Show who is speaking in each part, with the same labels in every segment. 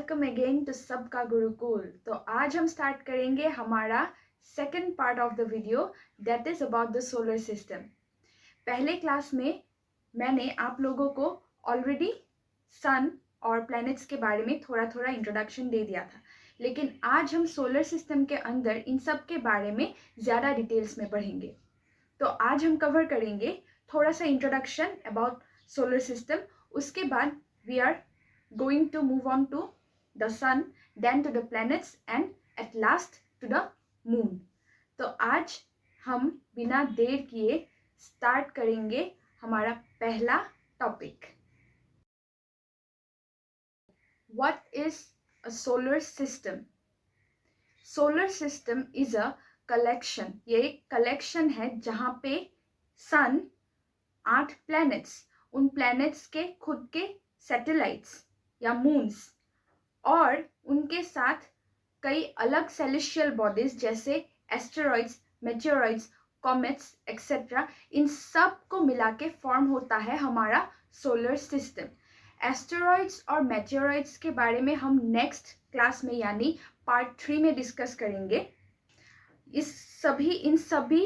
Speaker 1: Welcome again to सबका गुरुकुल। तो आज हम स्टार्ट करेंगे हमारा second part of the video that is about the solar system. पहले क्लास में मैंने आप लोगों को ऑलरेडी सन और प्लैनेट्स के बारे में थोड़ा थोड़ा इंट्रोडक्शन दे दिया था, लेकिन आज हम सोलर सिस्टम के अंदर इन सब के बारे में ज़्यादा डिटेल्स में पढ़ेंगे। तो आज हम कवर करेंगे थोड़ा सा इंट्रोडक्शन अबाउट सोलर सिस्टम, उसके बाद we are going to move on to the sun, then to the planets and at last to the moon. तो आज हम बिना देर किए स्टार्ट करेंगे हमारा पहला topic. What is a solar system? Solar system is a collection, ये एक कलेक्शन है जहाँ पे सन, 8 प्लैनेट्स, उन प्लैनेट्स के खुद के सैटेलाइट्स या मून्स और उनके साथ कई अलग सेलेस्टियल बॉडीज जैसे एस्टेरॉइड्स, मेटेओरॉइड्स, कॉमेट्स एक्सेट्रा, इन सब को मिला के फॉर्म होता है हमारा सोलर सिस्टम। एस्टेरॉइड्स और मेटेओरॉइड्स के बारे में हम नेक्स्ट क्लास में यानी पार्ट 3 में डिस्कस करेंगे। इन सभी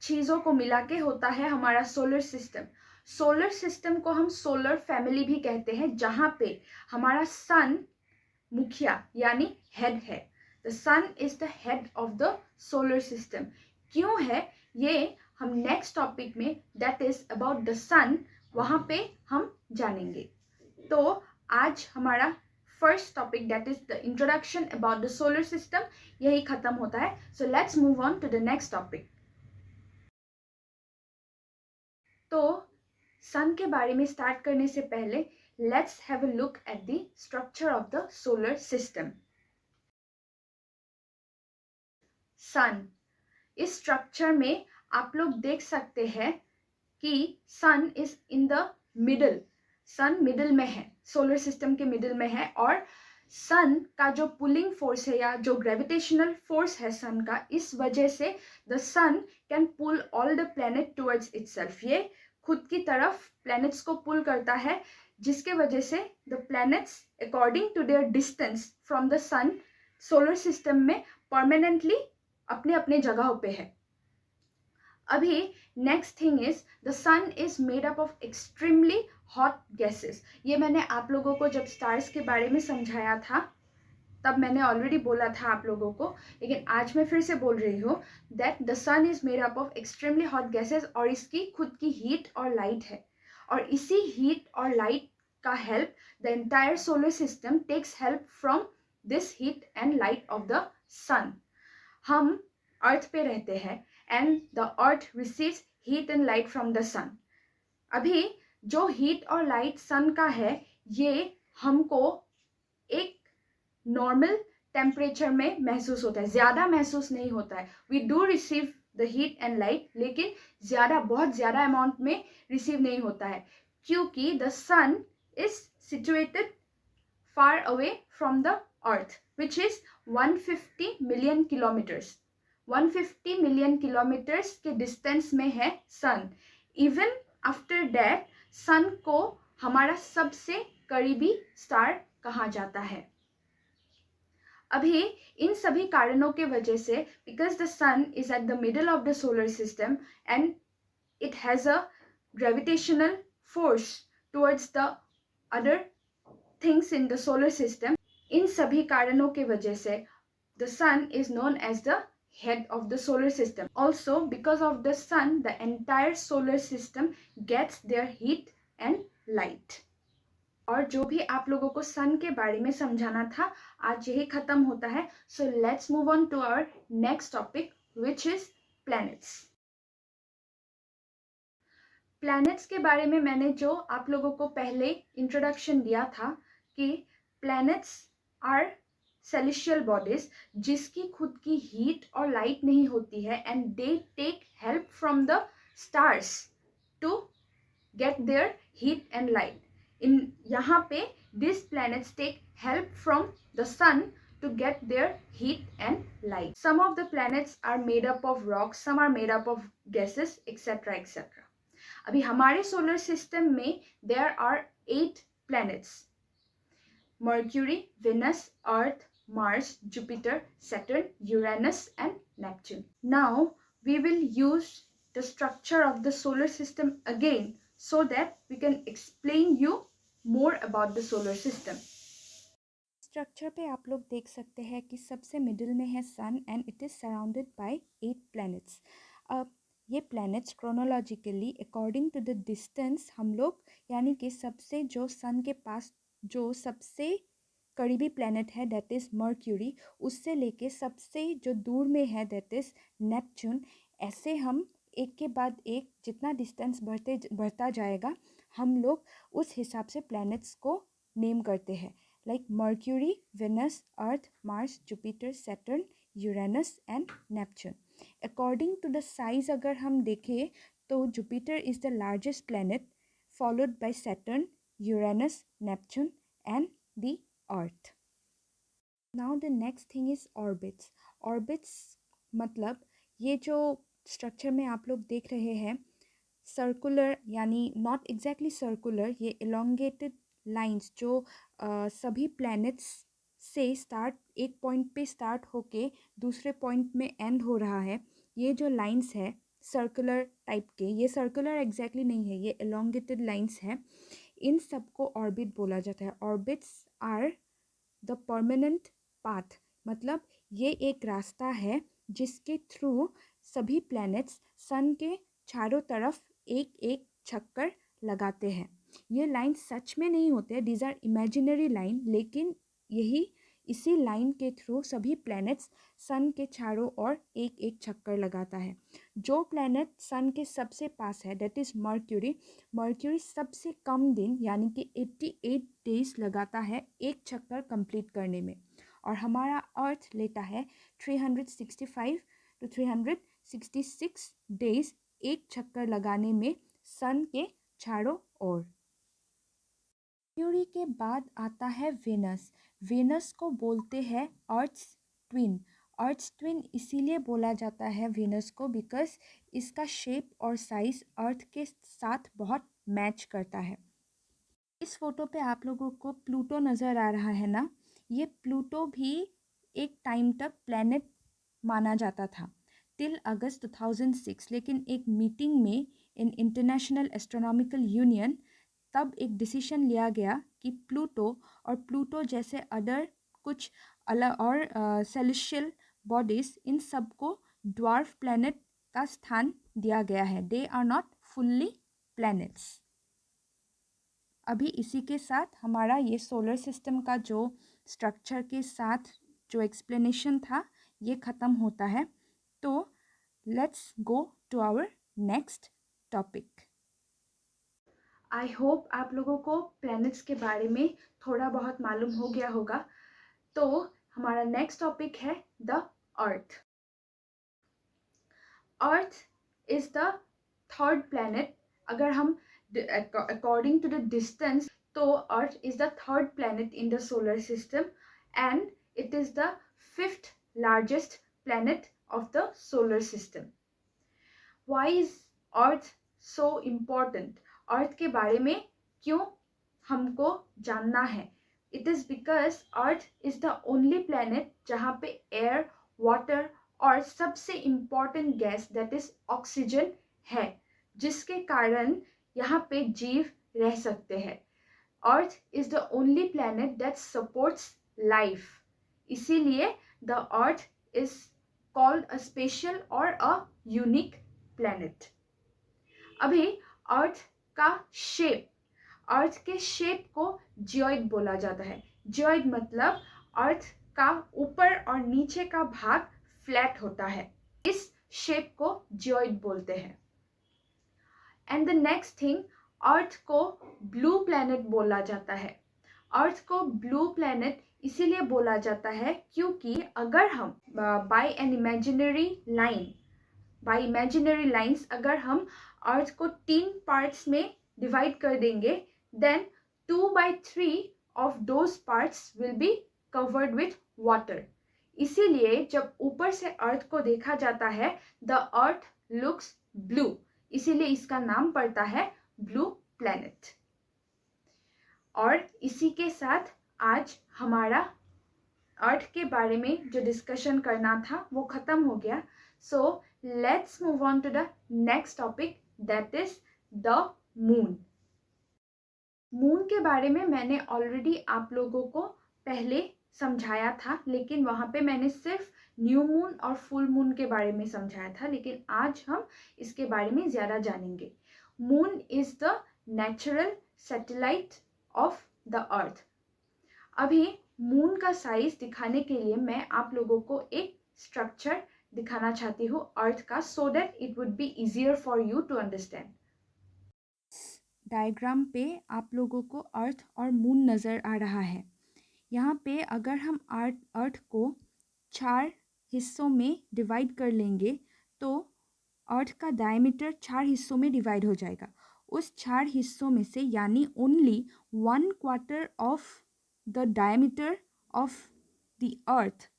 Speaker 1: चीज़ों को मिला के होता है हमारा सोलर सिस्टम। सोलर सिस्टम को हम सोलर फैमिली भी कहते हैं, जहाँ पे हमारा सन मुखिया यानी हेड है। The sun is the head of the solar system. क्यों है ये हम नेक्स्ट टॉपिक में that is about the sun, वहाँ पे हम जानेंगे। तो आज हमारा first topic that is the introduction about the solar system यही खत्म होता है। So let's move on to the next topic. तो सन के बारे में स्टार्ट करने से पहले let's have a look at the structure of the solar system. Sun, इस स्ट्रक्चर में आप लोग देख सकते हैं कि sun is in the middle. Sun middle में है, सोलर सिस्टम के मिडल में है, और सन का जो पुलिंग फोर्स है या जो ग्रेविटेशनल फोर्स है सन का, इस वजह से the sun can pull all the planet towards itself. ये खुद की तरफ प्लैनेट्स को पुल करता है, जिसके वजह से the planets according to their distance from the sun solar system में परमानेंटली अपने अपने जगहों पे है। अभी next thing is the sun is made up of extremely hot gases. ये मैंने आप लोगों को जब स्टार्स के बारे में समझाया था तब मैंने ऑलरेडी बोला था आप लोगों को, लेकिन आज मैं फिर से बोल रही हूँ that the sun is made up of extremely hot gases, और इसकी खुद की हीट और लाइट है, और इसी हीट और लाइट का help the entire solar system takes help from this heat and light of the sun. हम अर्थ पे रहते हैं and the earth receives heat and light from the sun. अभी जो हीट और लाइट सन का है ये हमको एक नॉर्मल टेम्परेचर में महसूस होता है, ज़्यादा महसूस नहीं होता है। We do receive the heat and light, लेकिन बहुत ज़्यादा अमाउंट में रिसीव नहीं होता है, क्योंकि the sun is situated far away from the earth which is 150 million kilometres. 150 million kilometres के डिस्टेंस में है sun. Even after that sun को हमारा सबसे करीबी स्टार कहा जाता है। अभी इन सभी कारणों के वजह से, because the sun is at the middle of the solar system and it has a gravitational force towards the other things in the solar system, इन सभी कारणों के वजह से the sun is known as the head of the solar system. Also, because of the sun, the entire solar system gets their heat and light. और जो भी आप लोगों को सन के बारे में समझाना था आज यही खत्म होता है। So let's move on to our next topic which is planets. Planets के बारे में मैंने जो आप लोगों को पहले इंट्रोडक्शन दिया था कि प्लैनेट्स आर सेलेस्टियल बॉडीज जिसकी खुद की हीट और लाइट नहीं होती है, and they take help from the stars to get their heat and light. यहाँ पे these planets take help from the sun to get their heat and light. Some of the planets are made up of rocks, some are made up of gases, etc. etc. अभी हमारे solar system में there are 8 planets. Mercury, Venus, Earth, Mars, Jupiter, Saturn, Uranus and Neptune. Now we will use the structure of the solar system again so that we can explain you more about the solar system.
Speaker 2: Structure पे आप लोग देख सकते हैं कि सबसे middle में है sun and it is surrounded by 8 planets. अब ये planets chronologically according to the distance हम लोग यानी कि सबसे जो सन के पास जो सबसे करीबी प्लैनेट है दैट इज़ मर्क्यूरी, उससे लेके सबसे जो दूर में है दैट इज़ नेपच्यून, ऐसे हम एक के बाद एक जितना डिस्टेंस बढ़ता जाएगा हम लोग उस हिसाब से प्लैनेट्स को नेम करते हैं, like Mercury, Venus, Earth, Mars, Jupiter, Saturn, Uranus and Neptune. According to the size अगर हम देखें तो Jupiter is the largest planet followed by Saturn, Uranus, Neptune and the Earth. Now the next thing is orbits. Orbits मतलब ये जो structure में आप लोग देख रहे हैं सर्कुलर यानी नॉट एग्जैक्टली सर्कुलर, ये एलोंगेटेड लाइंस जो सभी प्लैनेट्स से स्टार्ट एक पॉइंट पे स्टार्ट होके दूसरे पॉइंट में एंड हो रहा है, ये जो लाइंस है सर्कुलर टाइप के, ये सर्कुलर एग्जैक्टली नहीं है, ये एलोंगेटेड लाइंस है, इन सबको ऑर्बिट बोला जाता है। Orbits are the permanent path, मतलब ये एक रास्ता है जिसके थ्रू सभी प्लैनेट्स सन के चारों तरफ एक एक चक्कर लगाते हैं। ये लाइन सच में नहीं होते, दीज आर इमेजिनरी लाइन, लेकिन यही इसी लाइन के थ्रू सभी प्लैनेट्स सन के चारों ओर एक एक चक्कर लगाता है। जो प्लैनेट सन के सबसे पास है दैट इज़ मर्क्यूरी, मर्क्यूरी सबसे कम दिन यानी कि 88 डेज लगाता है एक चक्कर कंप्लीट करने में, और हमारा अर्थ लेता है 365 to 366 डेज एक चक्कर लगाने में सन के चारों ओर। मर्क्यूरी के बाद आता है वेनस। वेनस को बोलते हैं अर्थ्स ट्विन। अर्थ्स ट्विन इसीलिए बोला जाता है वेनस को बिकॉज इसका शेप और साइज अर्थ के साथ बहुत मैच करता है। इस फोटो पे आप लोगों को प्लूटो नज़र आ रहा है ना, ये प्लूटो भी एक टाइम तक प्लैनेट माना जाता था टिल अगस्त 2006, लेकिन एक मीटिंग में इन इंटरनेशनल एस्ट्रोनॉमिकल यूनियन तब एक डिसीजन लिया गया कि प्लूटो और प्लूटो जैसे अदर कुछ अलग और सेलेस्टियल बॉडीज, इन सबको ड्वार्फ प्लैनेट का स्थान दिया गया है। They are not fully planets. अभी इसी के साथ हमारा ये सोलर सिस्टम का जो स्ट्रक्चर के साथ जो एक्सप्लेनेशन था ये ख़त्म होता है। तो let's go to our next topic.
Speaker 1: I hope आप लोगों को प्लैनेट्स के बारे में थोड़ा बहुत मालूम हो गया होगा। तो हमारा नेक्स्ट टॉपिक है the earth. Earth is the third planet. अगर हम अकॉर्डिंग टू द डिस्टेंस, तो earth is the third planet in the solar system and it is the fifth largest planet of the solar system. Why is earth so important? Earth के बारे में क्यों हमको जानना है? It is because earth is the only planet जहाँ पे air, water और सबसे important gas that is oxygen है, जिसके कारण यहाँ पे जीव रह सकते हैं। Earth is the only planet that supports life, इसीलिए the earth is called a special और अ यूनिक प्लैनेट। अभी अर्थ का शेप, अर्थ के शेप को जियोइड बोला जाता है। जियोइड मतलब अर्थ का ऊपर और नीचे का भाग फ्लैट होता है, इस शेप को जियोइड बोलते हैं। एंड द नेक्स्ट थिंग, अर्थ को ब्लू प्लैनेट बोला जाता है। अर्थ को ब्लू प्लैनेट इसीलिए बोला जाता है क्योंकि अगर हम बाय इमेजिनरी लाइंस अगर हम अर्थ को 3 पार्ट्स में डिवाइड कर देंगे, then 2/3 of those parts will be covered with water. इसीलिए जब ऊपर से अर्थ को देखा जाता है द अर्थ लुक्स ब्लू, इसीलिए इसका नाम पड़ता है ब्लू प्लैनेट। और इसी के साथ आज हमारा अर्थ के बारे में जो डिस्कशन करना था वो ख़त्म हो गया. So let's move on to the next topic, that is the moon. Moon के बारे में मैंने ऑलरेडी आप लोगों को पहले समझाया था, लेकिन वहाँ पे मैंने सिर्फ न्यू मून और फुल मून के बारे में समझाया था, लेकिन आज हम इसके बारे में ज़्यादा जानेंगे. Moon is the natural satellite of the अर्थ. अभी मून का साइज दिखाने के लिए मैं आप लोगों को एक स्ट्रक्चर दिखाना चाहती हूँ अर्थ का, so that it would be easier for you to understand.
Speaker 2: Diagram पे आप लोगों को अर्थ और मून नज़र आ रहा है. यहाँ पे अगर हम अर्थ को 4 हिस्सों में डिवाइड कर लेंगे तो अर्थ का डायमीटर 4 हिस्सों में डिवाइड हो जाएगा. उस 4 हिस्सों में से यानी only 1/4 of the diameter of the earth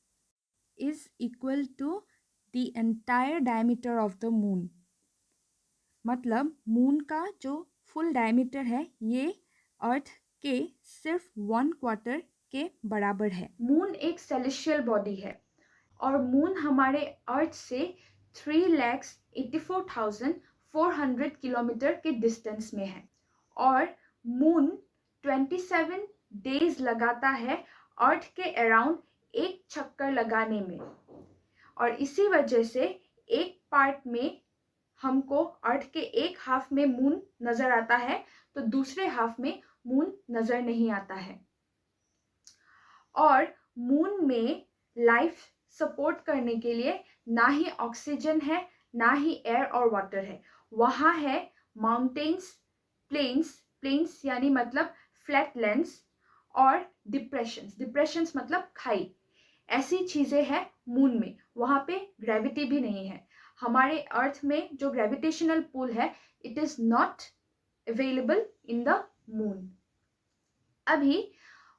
Speaker 2: is equal to the entire diameter of the moon. मतलब मून का जो फुल डायमीटर है ये अर्थ के सिर्फ 1/4 के बराबर है.
Speaker 1: मून एक सेलेस्टियल बॉडी है और मून हमारे अर्थ से 3,84,400 किलोमीटर के डिस्टेंस में है और मून 27 डेज लगाता है अर्थ के अराउंड एक चक्कर लगाने में. और इसी वजह से एक पार्ट में हमको अर्थ के एक हाफ में मून नज़र आता है तो दूसरे हाफ में मून नज़र नहीं आता है. और मून में लाइफ सपोर्ट करने के लिए ना ही ऑक्सीजन है, ना ही एयर और वाटर है. वहाँ है माउंटेन्स, प्लेन्स यानी मतलब फ्लैट लैंड्स, और डिप्रेशंस मतलब खाई. ऐसी चीज़ें हैं मून में. वहाँ पे ग्रेविटी भी नहीं है. हमारे अर्थ में जो ग्रेविटेशनल पुल है it is not available in the moon. अभी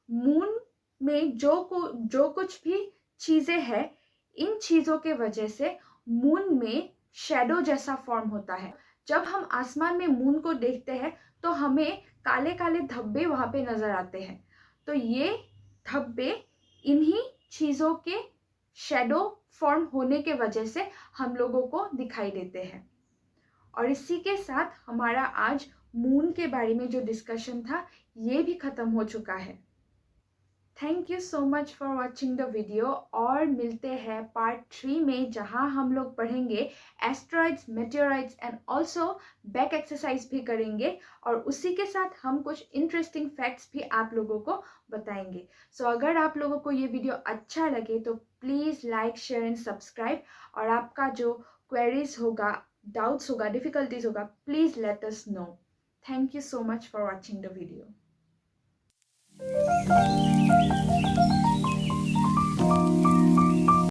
Speaker 1: मून में जो कुछ भी चीज़ें हैं, इन चीज़ों के वजह से मून में शैडो जैसा फॉर्म होता है. जब हम आसमान में मून को देखते हैं तो हमें काले काले धब्बे वहाँ पे नज़र आते हैं. तो ये धब्बे इन्हीं चीज़ों के शैडो फॉर्म होने के वजह से हम लोगों को दिखाई देते हैं. और इसी के साथ हमारा आज मून के बारे में जो डिस्कशन था ये भी ख़त्म हो चुका है. Thank you so much for watching the video. और मिलते हैं पार्ट 3 में, जहां हम लोग पढ़ेंगे asteroids, meteoroids and also back exercise भी करेंगे. और उसी के साथ हम कुछ इंटरेस्टिंग फैक्ट्स भी आप लोगों को बताएंगे. सो अगर आप लोगों को ये वीडियो अच्छा लगे तो please like, share and subscribe. और आपका जो क्वेरीज होगा, डाउट्स होगा, डिफिकल्टीज होगा, please let us know. Thank you so much for watching the video.